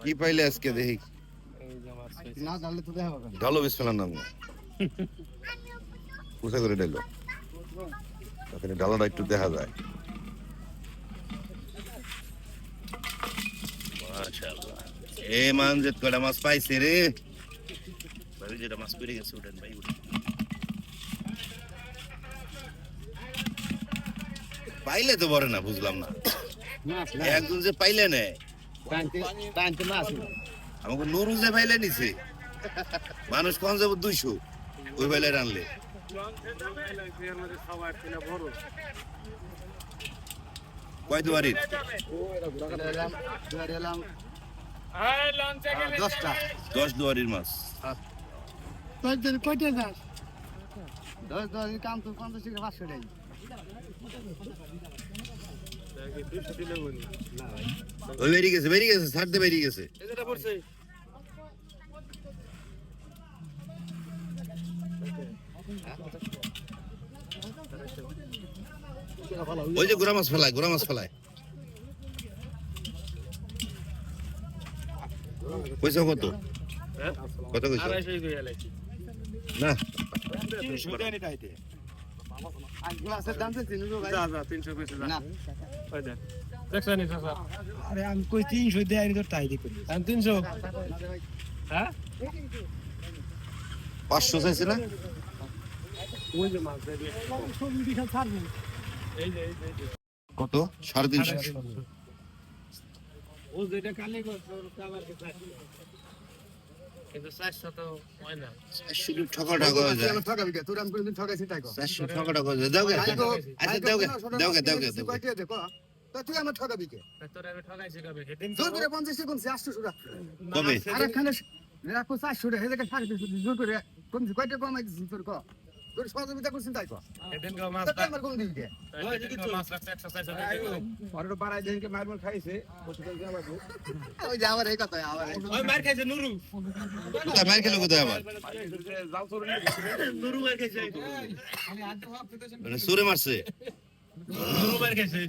কি পাইলে আজকে দেখি ঢালো বিসমিল্লাহর নাম কোথা করে ঢালো তাহলে ঢালাটা একটু দেখা যায় মাশাআল্লাহ এ মানজেত কয়টা মাছ পাইছে রে ভাই যেটা মাছ পড়ে গেছে উঠেন ভাই উঠেন পাইলে তো বড় না বুঝলাম না একজন যে পাইলে না আমাকে নুরু যে পাইলে নিছে মানুষ কোন যাব 200 ওই পাইলে আনলে কয় দুয়ারির 10 দুয়ারির মাছ কয়টা দাস 10 10 কাম তো 50 টাকা 500 টাকা ওই বেরিয়ে গেছে ছাড়তে বেরিয়ে গেছে এটা পড়ছে ওই যে গোরা মাছ ফেলায় পয়সা কত কত কইছো না গ্লাসের দাম তো 300 ভাই 300 কইছে না ওই দেখ দেখছনি চাচা আরে আমি কই 300 দেই আনি তো তাই দি করি আমি 300 হ্যাঁ 500 চাইছে না ওই যে মাছ দেবে সবজি বিশাল ছাড়বো এই যে কত 350 ও যেটা কালি করছে কাবার কে চাই কিন্তু 400 তো হয় না 400 টাকা হয়ে যায় ঠকাবি কে তোর আমি কোনদিন ঠকাইছি তাই কো 400 টাকা হয়ে যায় দাও গে আচ্ছা দাও গে কয়টা দে কো তো তুই আমার ঠকাবি কে তোর আমি ঠকাইছি কবে হেদিন জোর করে 50 সেকেন্ড 800 টাকা কবে আরে খানে রাখো 400 টাকা হেদাকে ছাড়বি জোর করে কোন কয়টা কমাই দিছিস তোর কো তোর সহযোগিতা করছিস তাই কো হেদিন গো মাছ আমার কোন দিন কে ওই যদি মাছ রাখতে এক্সারসাইজ হবে পরের বাড়াই দেন কে মারমল খাইছে ওই যে আমার এই কথা আমার ওই মার খাইছে নুরু কোথায় মার খেলো কোথায় আবার নুরু মার খাইছে মানে সুরে মারছে নুরু মার খাইছে